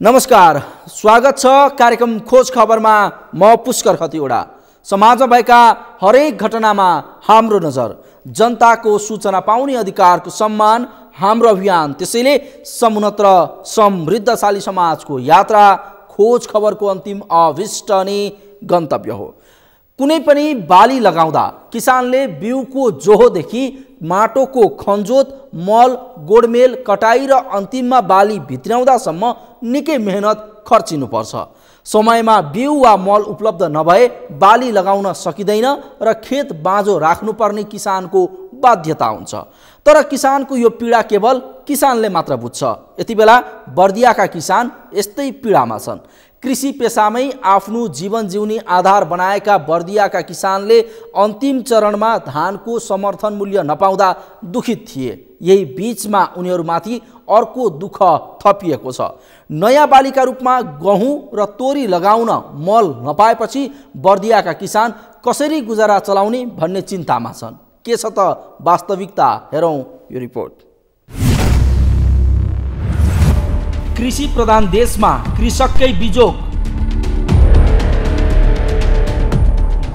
नमस्कार, स्वागत छ कार्यक्रम खोज खबरमा। म पुष्कर खतिवडा। समाजमा भएका हरेक घटनामा हाम्रो नजर, जनताको सूचना पाउने अधिकारको सम्मान हाम्रो अभियान। त्यसैले समुन्नत र समृद्धशाली समाजको यात्रा खोज खबरको अन्तिम अभिष्ट अनि गन्तव्य हो। कुनै पनि बाली लगाउँदा किसानले बिउको जोहोदेखि माटोको खन्जोत, मल, गोडमेल, कटाई र अन्तिममा बाली भित्राउँदासम्म निकै मेहनत खर्चिनुपर्छ। समयमा बिउ वा मल उपलब्ध नभए बाली लगाउन सकिँदैन र खेत बाँझो राख्नुपर्ने किसानको बाध्यता हुन्छ। तर किसानको यो पीडा केवल किसानले मात्र बुझ्छ। यति बेला बर्दियाका किसान यस्तै पीडामा छन्। कृषि पेसामै आफ्नो जीवन जिउने आधार बनाएका बर्दियाका किसानले अन्तिम चरणमा धानको समर्थन मूल्य नपाउँदा दुखित थिए। यही बीचमा उनीहरूमाथि अर्को दुःख थपिएको छ। नयाँ बालीका रूपमा गहुँ र तोरी लगाउन मल नपाएपछि बर्दियाका किसान कसरी गुजारा चलाउने भन्ने चिन्तामा छन्। के छ त वास्तविकता, हेरौँ यो रिपोर्ट। कृषि प्रधान देशमा कृषककै बिजोग।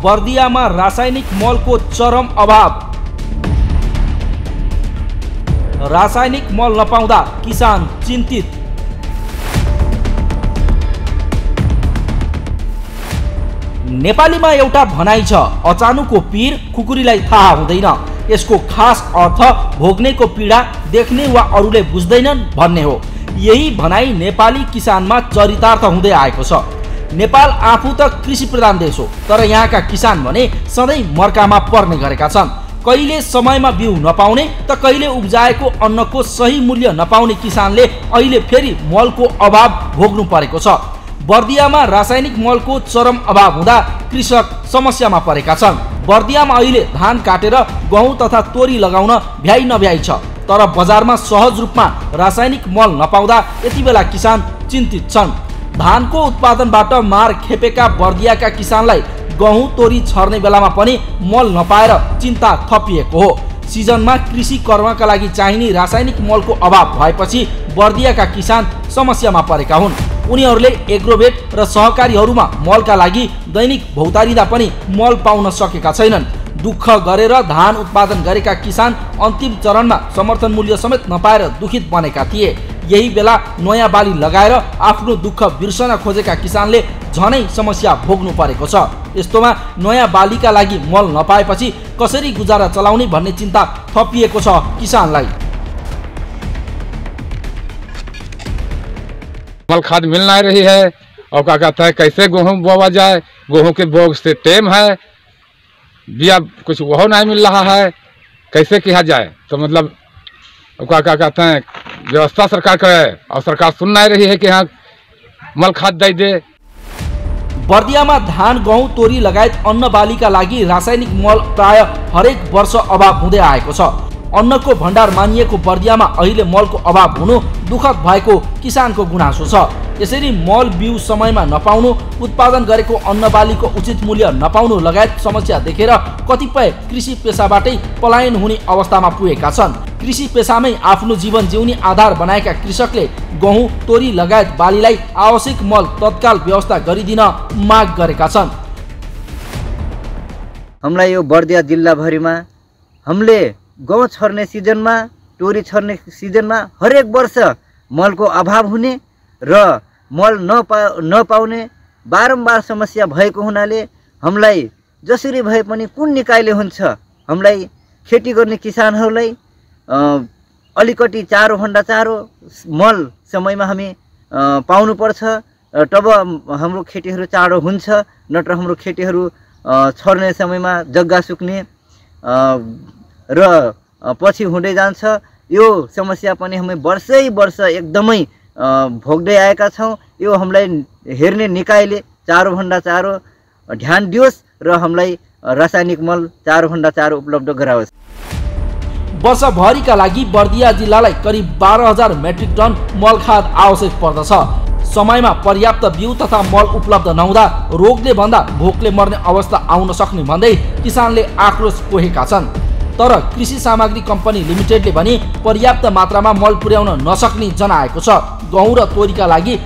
बर्दियामा रासायनिक मलको चरम अभाव। रासायनिक मल नपाउँदा किसान चिन्तित। नेपालीमा एउटा भनाइ छ, अचानुको पीर खुकुरीलाई थाहा हुँदैन। यसको खास अर्थ भोग्नेको पीडा देख्ने वा अरूले बुझ्दैनन् भन्ने हो। यही भनाइ नेपाली किसानमा चरितार्थ हुँदै आएको छ। नेपाल आफू त कृषि प्रधान देश हो, तर यहाँका किसान भने सधैँ मर्कामा पर्ने गरेका छन्। कहिले समयमा बिउ नपाउने त कहिले उब्जाएको अन्नको सही मूल्य नपाउने किसानले अहिले फेरि मलको अभाव भोग्नु परेको छ। बर्दियामा रासायनिक मलको चरम अभाव हुँदा कृषक समस्यामा परेका छन्। बर्दियामा अहिले धान काटेर गहुँ तथा तोरी लगाउन भ्याइ नभ्याइ छ, तर बजारमा सहज रूपमा रासायनिक मल नपाउँदा यति बेला किसान चिन्तित छन्। धानको उत्पादनबाट मार खेपेका बर्दियाका किसानलाई गहुँ तोरी छर्ने बेलामा पनि मल नपाएर चिन्ता थपिएको हो। सिजनमा कृषि कर्मका लागि चाहिने रासायनिक मलको अभाव भएपछि बर्दियाका किसान समस्यामा परेका हुन्। उनीहरूले एग्रोभेट र सहकारीहरूमा मलका लागि दैनिक भौतारिँदा पनि मल पाउन सकेका छैनन्। दुःख गरेर धान उत्पादन गरेका किसान अन्तिम चरणमा समर्थन मूल्य समेत नपाएर दुखित बनेका थिए। यही बेला नयाँ बाली लगाएर आफ्नो दुःख बिर्सन खोजेका किसानले झनै समस्या भोग्नु परेको छ। यस्तोमा नयाँ बालीका लागि मल नपाएपछि कसरी गुजारा चलाउने भन्ने चिन्ता थपिएको छ किसानलाई। मल खाद मिल नहीं रही है और क्या कहता है कैसे गेहूँ बोवा जाए। गेहूँ के बोग से टेम है, बिया कुछ वह नहीं मिल रहा है, कैसे किया जाए। तो मतलब क्या कहते हैं व्यवस्था सरकार करे और सरकार सुन नहीं रही है कि यहाँ मल खाद दे। बर्दियामा धान गहुँ तोरी लगायत अन्न बालीका लागि रासायनिक मल प्राय हरेक वर्ष अभाव हुँदै आएको छ। अन्नको भण्डार मानिएको बर्दियामा अहिले मलको अभाव हुनु दुःखद भएको किसानको गुनासो छ। यसरी मल बिउ समयमा नपाउनु, उत्पादन गरेको अन्न बालीको उचित मूल्य नपाउनु लगायत समस्या देखेर कतिपय कृषि पेसाबाटै पलायन हुने अवस्थामा पुगेका छन्। कृषि पेसामै आफ्नो जीवन जिउने आधार बनाएका कृषकले गहुँ तोरी लगायत बालीलाई आवश्यक मल तत्काल व्यवस्था गरिदिन माग गरेका छन्। हामीलाई यो बर्दिया जिल्लाभरिमा हामीले गहुँ छर्ने सिजनमा, तोरी छर्ने सिजनमा हरेक वर्ष मलको अभाव हुने र मल नपाउने बारम्बार समस्या भएको हुनाले हामीलाई जसरी भए पनि कुन निकायले हुन्छ हामीलाई खेती गर्ने किसानहरूलाई अलिकति चारो भन्दा चारो मल समयमा हामी पाउनुपर्छ, तब हाम्रो खेतीहरू चाँडो हुन्छ। नत्र हाम्रो खेतीहरू छर्ने समयमा जग्गा सुक्ने र पछि हुँदै जान्छ। यो समस्या पनि हामी वर्षै वर्ष एकदमै भोग्दै आएका छौँ। यो हामीलाई हेर्ने निकायले चारो भन्दा चारो ध्यान दियोस् र हामीलाई रासायनिक मल चारो भन्दा चारो उपलब्ध गराओस्। वर्षभरिका लागि बर्दिया जिल्लालाई करिब 12,000 मेट्रिक टन मल खाद आवश्यक पर्दछ। समयमा पर्याप्त बिउ तथा मल उपलब्ध नहुँदा रोगले भन्दा भोकले मर्ने अवस्था आउन सक्ने भन्दै किसानले आक्रोश पोखेका छन्। तर कृषि सामग्री कम्पनी लिमिटेडले भने पर्याप्त मात्रामा मल पुर्याउन नसक्ने जनाएको छ। गहुँ र तोरीका लागि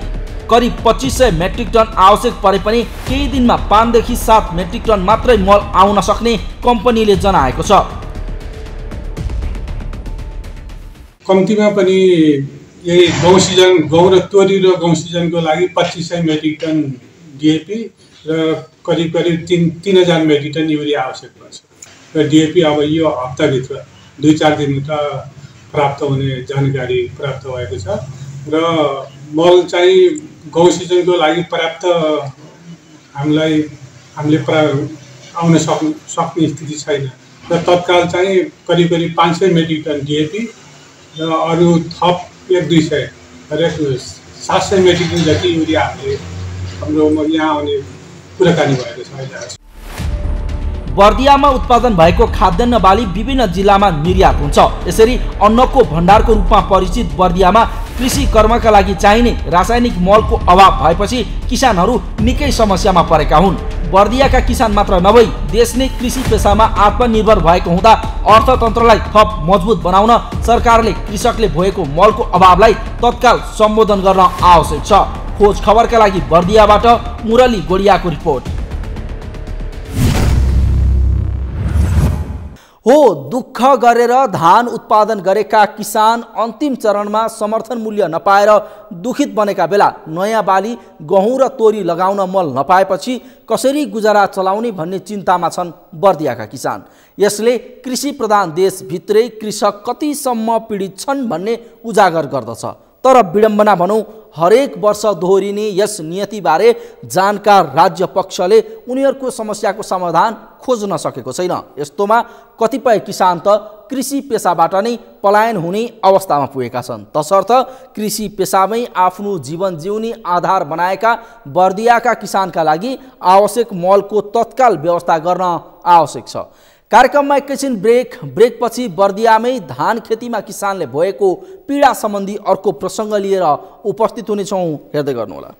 करिब 2500 मेट्रिक टन आवश्यक परे पनि केही दिनमा 5 देखि 7 मेट्रिक टन मात्रै मल आउन सक्ने कम्पनीले जनाएको छ। कम्तीमा पनि यही गहुँ र तोरी र गहुँ सिजनको लागि 2500 मेट्रिक टन डिएपी र करिब 3000 मेट्रिक टन युरिया आवश्यक पर्छ र डिएपी अब यो हप्ताभित्र 2-4 दिनभित्र प्राप्त हुने जानकारी प्राप्त भएको छ र मल चाहिँ गहुँ सिजनको लागि पर्याप्त हामीले आउन सक्ने स्थिति छैन र तत्काल चाहिँ करिब 500 मेट्रिक टन डिएपी र अरू थप 1-200 हरेक 700 मेट्रिक टन जति युरिया हाम्रो यहाँ आउने कुराकानी भएको छ अहिले। बर्दियामा उत्पादन भएको खाद्यान्न बाली विभिन्न जिल्लामा निर्यात हुन्छ। यसरी अन्नको भण्डारको रूपमा परिचित बर्दियामा कृषि कर्मका लागि चाहिने रासायनिक मलको अभाव भएपछि किसानहरू निकै समस्यामा परेका हुन्। बर्दियाका किसान मात्र नभई देश नै कृषि पेसामा आत्मनिर्भर भएको हुँदा अर्थतन्त्रलाई थप मजबुत बनाउन सरकारले कृषकले भोगेको मलको अभावलाई तत्काल सम्बोधन गर्न आवश्यक छ। खोज खबरका लागि बर्दियाबाट मुरली गोडियाको रिपोर्ट। हो दुःख गरेर धान उत्पादन गरेका किसान अन्तिम चरणमा समर्थन मूल्य नपाएर दुखित बनेका बेला नयाँ बाली गहुँ र तोरी लगाउन मल नपाएपछि कसरी गुजारा चलाउने भन्ने चिन्तामा छन् बर्दियाका किसान। यसले कृषि प्रधान देशभित्रै कृषक कतिसम्म पीडित छन् भन्ने उजागर गर्दछ। तर विडम्बना भनौँ, हरेक वर्ष दोहोरिने यस नियतिबारे जानकार राज्य पक्षले उनीहरूको समस्याको समाधान खोज्न सकेको छैन। यस्तोमा कतिपय किसान त कृषि पेसाबाट नै पलायन हुने अवस्थामा पुगेका छन्। तसर्थ कृषि पेसामै आफ्नो जीवन जिउने आधार बनाएका बर्दियाका किसानका लागि आवश्यक मलको तत्काल व्यवस्था गर्न आवश्यक छ। कार्यक्रममा एकैछिन ब्रेकपछि बर्दियामै धान खेतीमा किसानले भएको पीडा सम्बन्धी अर्को प्रसङ्ग लिएर उपस्थित हुनेछौँ। हेर्दै गर्नुहोला।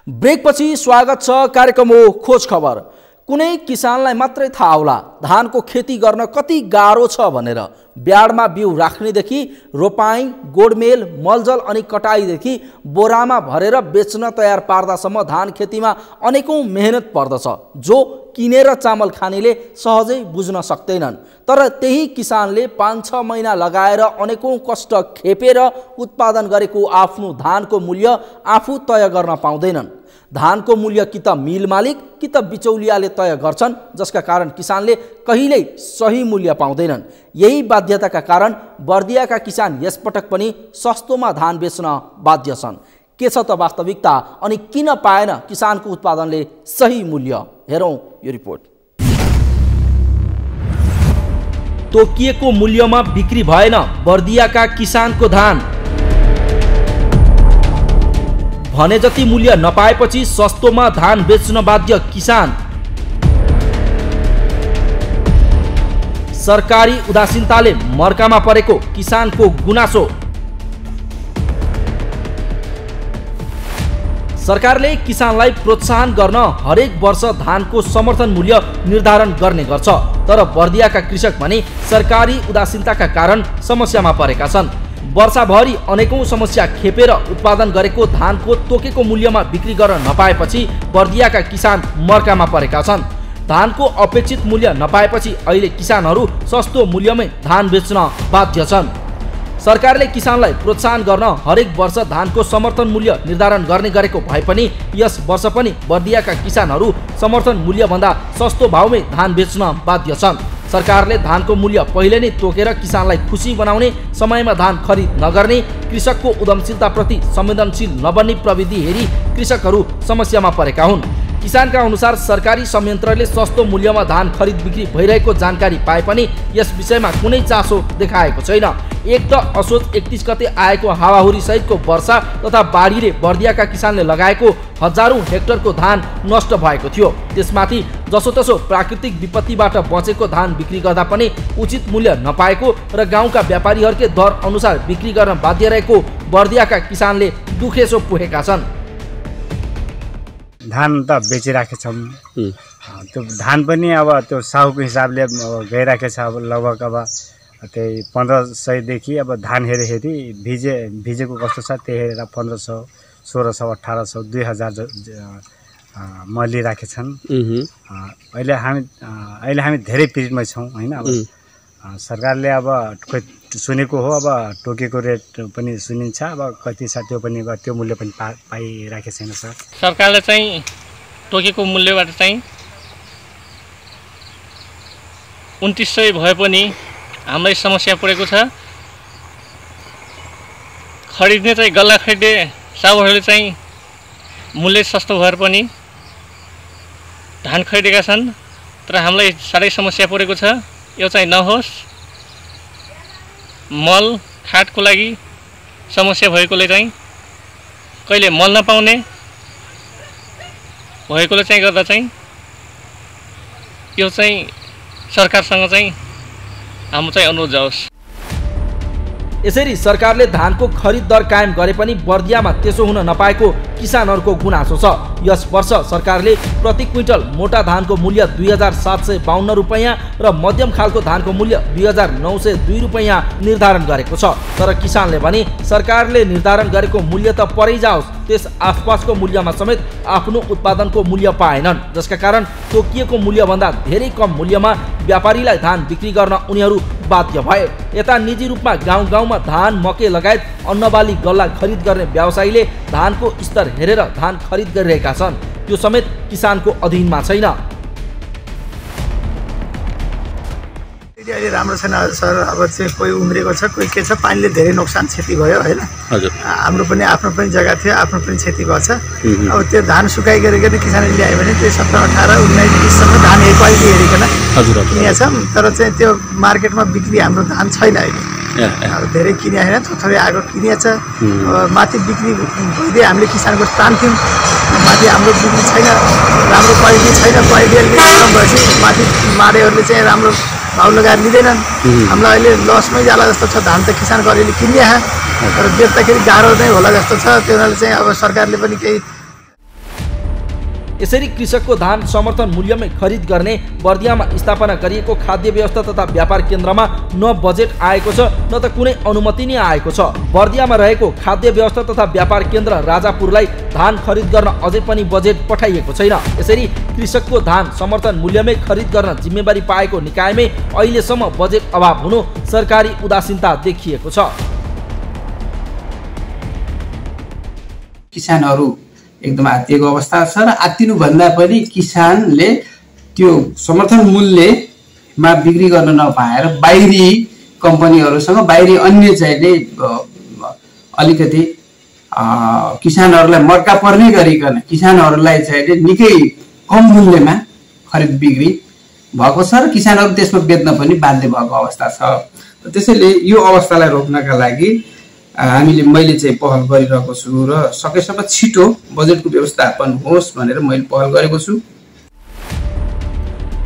ब्रेकपछि स्वागत छ। कार्यक्रम हो खोज खबर। कुनै किसानलाई मात्रै थाहा होला धानको खेती गर्न कति गाह्रो छ भनेर। ब्याडमा बिउ राख्नेदेखि रोपाई, गोडमेल, मलजल अनि कटाईदेखि बोरामा भरेर बेच्न तयार पार्दासम्म धान खेतीमा अनेकौं मेहनत पर्दछ, जो किनेर चामल खानेले सहजै बुझ्न सक्दैनन्। तर त्यही किसानले 5-6 महिना लगाएर अनेकौं कष्ट खेपेर उत्पादन गरेको आफ्नो धानको मूल्य आफू तय गर्न पाउँदैनन्। धानको मूल्य कि त मिल मालिक कि त बिचौलियाले तय गर्छन्, जसका कारण किसानले कहिल्यै सही मूल्य पाउँदैनन्। यही बाध्यताका कारण बर्दियाका किसान यसपटक पनि सस्तोमा धान बेच्न बाध्य छन्। के छ त वास्तविकता अनि किन पाएन किसानको उत्पादनले सही मूल्य? हेरौँ यो रिपोर्ट। तोकिएको मूल्यमा बिक्री भएन बर्दियाका किसानको धान। भने जति मूल्य नपाएपछि सस्तोमा धान बेच्न बाध्य किसान। सरकारी उदासीनताले मर्कामा परेको किसानको गुनासो। सरकारले किसानलाई प्रोत्साहन गर्न हरेक वर्ष धानको समर्थन मूल्य निर्धारण गर्ने गर्छ। तर बर्दियाका कृषक भने सरकारी उदासीनताका कारण समस्यामा परेका छन्। वर्षाभरि अनेकौं समस्या खेपेर उत्पादन गरेको धानको तोकेको मूल्यमा बिक्री गर्न नपाएपछि बर्दियाका किसान मर्कामा परेका छन्। धानको अपेक्षित मूल्य नपाएपछि अहिले किसानहरू सस्तो मूल्यमै धान बेच्न बाध्य छन्। सरकारले किसानलाई प्रोत्साहन गर्न हरेक वर्ष धानको समर्थन मूल्य निर्धारण गर्ने गरेको भए पनि यस वर्ष पनि बर्दियाका किसानहरू समर्थन मूल्यभन्दा सस्तो भावमै धान बेच्न बाध्य छन्। सरकारले धानको मूल्य पहिले नै तोकेर किसानलाई खुसी बनाउने, समयमा धान खरिद नगर्ने, कृषकको उद्यमशीलताप्रति संवेदनशील नबन्ने प्रविधि हेरी कृषकहरू समस्यामा परेका हुन्। किसानका अनुसार सरकारी संयन्त्रले सस्तो मूल्यमा धान खरिद बिक्री भइरहेको जानकारी पाए पनि यस विषयमा कुनै चासो देखाएको छैन। एक त असोज 31 गते आएको हावाहुरी सहितको वर्षा तथा बाढीले बर्दियाका किसानले लगाएको हजारौं हेक्टरको धान नष्ट भएको थियो। त्यसमाथि जसोतसो प्राकृतिक विपत्तिबाट बचेको धान बिक्री गर्दा पनि उचित मूल्य नपाएको र गाउँका व्यापारीहरूकै दर अनुसार बिक्री गर्न बाध्य रहेको बर्दियाका किसानले दुखेसो पुगेका छन्। धान त बेचिराखेका छौँ, त्यो धान पनि अब त्यो साहुको हिसाबले गइराखेको छ। अब लगभग अब त्यही 1500 देखि अब धान हेरी भिजेको कस्तो छ त्यही हेरेर 1500 1600 1800 2000 म लिइराखेका छन्। अहिले हामी धेरै पिरियडमा छौँ हैन। अब सरकारले अब सुनेको हो अब टोकेको रेट पनि सुनिन्छ, अब कति छ त्यो पनि त्यो मूल्य पनि पाइराखेको छैन सर। सरकारले चाहिँ टोकेको मूल्यबाट चाहिँ 2900 भए पनि हामीलाई समस्या परेको छ। खरिद्ने चाहिँ गल्ला खरिदे साहुहरूले चाहिँ मूल्य सस्तो भएर पनि धान खरिदेका छन्, तर हामीलाई साह्रै समस्या परेको छ। यो चाहिँ नहोस्। मल खाटको लागि समस्या भएकोले चाहिँ कहिले मल नपाउने भएकोले चाहिँ गर्दा चाहिँ यो चाहिँ सरकारसँग चाहिँ हाम्रो चाहिँ अनुरोध जाओस्। यसरी सरकारले धानको खरिद दर कायम गरे पनि बर्दियामा त्यसो हुन नपाएको किसानहरूको गुनासो छ। यस वर्ष सरकारले प्रति क्विन्टल मोटा धानको मूल्य 2752 रुपैयाँ र मध्यम खालको धानको मूल्य 2902 रुपैयाँ निर्धारण गरेको छ। तर किसानले भने सरकारले निर्धारण गरेको मूल्य त परै जाओस्, त्यस आसपासको मूल्यमा समेत आफ्नो उत्पादनको मूल्य पाएनन्, जसका कारण तोकिएको मूल्यभन्दा धेरै कम मूल्यमा व्यापारीलाई धान बिक्री गर्न उनीहरू बाध्य भए। यता निजी रूपमा गाउँ गाउँमा धान, मकै लगायत अन्नबाली गल्ला खरिद गर्ने व्यवसायीले धानको स्तर हेरेर धान खरिद गरिरहेका छन्। त्यो समेत किसानको अधीनमा छैन। अहिले राम्रो छैन सर। अब चाहिँ कोही उम्रेको छ, कोही के छ, पानीले धेरै नोक्सान क्षति भयो होइन। हाम्रो पनि आफ्नो पनि जग्गा थियो, आफ्नो पनि क्षति भएको छ। अब त्यो धान सुकाइ गरेर किसानले ल्यायो भने त्यो 17, 18, 19, 20सम्म धान एक क्वालिटी हेरिकन किनेको छ। तर चाहिँ त्यो मार्केटमा बिक्री हाम्रो धान छैन अहिले। धेरै किने होइन, थोरै आगो किनिएको छ। माथि बिक्री भइदिए हामीले किसानको तान्थ्यौँ। माथि हाम्रो बिक्री छैन, राम्रो क्वालिटी छैन। क्वालिटी अलिकति कम भएपछि माथि मारेहरूले चाहिँ राम्रो भाउ लगाएर लिँदैनन्। हामीलाई अहिले लसमै जाला जस्तो छ। धान त किसानको अलिअलि किनिया तर बेच्दाखेरि गाह्रो नै होला जस्तो छ। त्यो हुनाले चाहिँ अब सरकारले पनि केही। यसरी कृषकको धान समर्थन मूल्यमै खरिद गर्ने बर्दियामा स्थापना गरिएको खाद्य व्यवस्था तथा व्यापार केन्द्रमा न बजेट आएको छ न त कुनै अनुमति नै आएको छ। बर्दियामा रहेको खाद्य व्यवस्था तथा व्यापार केन्द्र राजापुरलाई धान खरिद गर्न अझै पनि बजेट पठाइएको छैन। यसरी कृषकको धान समर्थन मूल्यमै खरिद गर्न जिम्मेवारी पाएको निकायमै अहिलेसम्म बजेट अभाव हुनु सरकारी उदासीनता देखिएको छ। किसानहरू एकदम आत्तिएको अवस्था छ र आत्तिनुभन्दा पनि किसानले त्यो समर्थन मूल्यमा बिक्री गर्न नपाएर बाहिरी कम्पनीहरूसँग, बाहिरी अन्य चाहिँ अलिकति किसानहरूलाई मर्का पर्ने गरिकन किसानहरूलाई चाहिँ निकै कम मूल्यमा खरिद बिक्री भएको छ र किसानहरू त्यसमा बेच्न पनि बाध्य भएको अवस्था छ। त्यसैले यो अवस्थालाई रोक्नका लागि मैले चाहिँ पहल गरिरहेको छु र सकेसम्म छिटो बजेटको व्यवस्थापन होस् भनेर मैले पहल गरेको छु।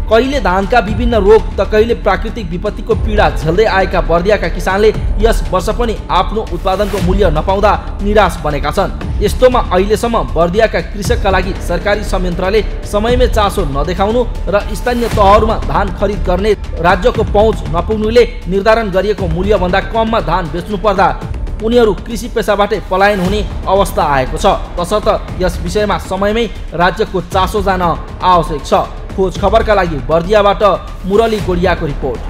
कहिले धानका विभिन्न रोग त कहिले प्राकृतिक विपत्तिको पीडा झेल्दै आएका बर्दियाका किसानले यस वर्ष पनि आफ्नो उत्पादनको मूल्य नपाउँदा निराश बनेका छन्। यस्तोमा अहिलेसम्म बर्दियाका कृषकका लागि सरकारी संयन्त्रले समयमै चासो नदेखाउनु र स्थानीय तहहरूमा धान खरिद गर्ने राज्यको पहुँच नपुग्नुले निर्धारण गरिएको मूल्यभन्दा कममा धान बेच्नु पर्दा उनीहरू कृषि पेसाबाटै पलायन हुने अवस्था आएको छ। तसर्थ यस विषयमा समयमै राज्यको चासो जान आवश्यक छ। खोज खबरका लागि बर्दियाबाट मुरली गोडियाको रिपोर्ट।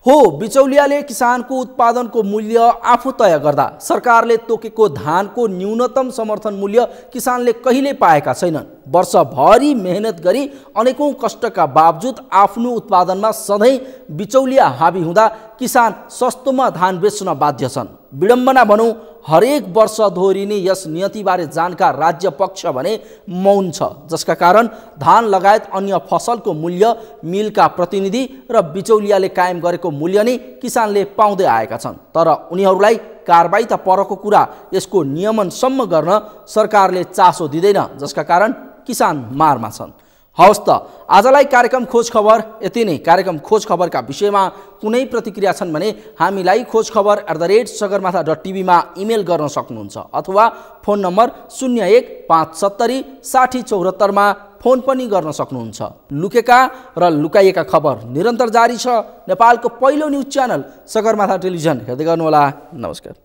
हो, बिचौलियाले किसानको उत्पादनको मूल्य आफू तय गर्दा सरकारले तोकेको धानको न्यूनतम समर्थन मूल्य किसानले कहिले पाएका छैनन्। वर्षभरि मेहनत गरी अनेकौं कष्टका बावजुद आफ्नो उत्पादनमा सधैँ बिचौलिया हावी हुँदा किसान सस्तोमा धान बेच्न बाध्य छन्। विडम्बना भनौँ, हरेक वर्ष दोहोरिने यस नियतिबारे जानकार राज्य पक्ष भने मौन छ, जसका कारण धान लगायत अन्य फसलको मूल्य मिलका प्रतिनिधि र बिचौलियाले कायम गरेको मूल्य नै किसानले पाउँदै आएका छन्। तर उनीहरूलाई कारबाही त परको कुरा, यसको नियमनसम्म गर्न सरकारले चासो दिँदैन, जसका कारण किसान मारमा छन्। हवस् त आजलाई कार्यक्रम खोज खबर यति नै। कार्यक्रम खोज खबरका विषयमा कुनै प्रतिक्रिया छन् भने हामीलाई खोजखबर@sagarmatha.tv मा इमेल गर्न सक्नुहुन्छ अथवा फोन नम्बर 0157 60 74 मा फोन पनि गर्न सक्नुहुन्छ। लुकेका र लुकाइएका खबर निरन्तर जारी छ। नेपालको पहिलो न्युज च्यानल सगरमाथा टेलिभिजन हेर्दै गर्नुहोला। नमस्कार।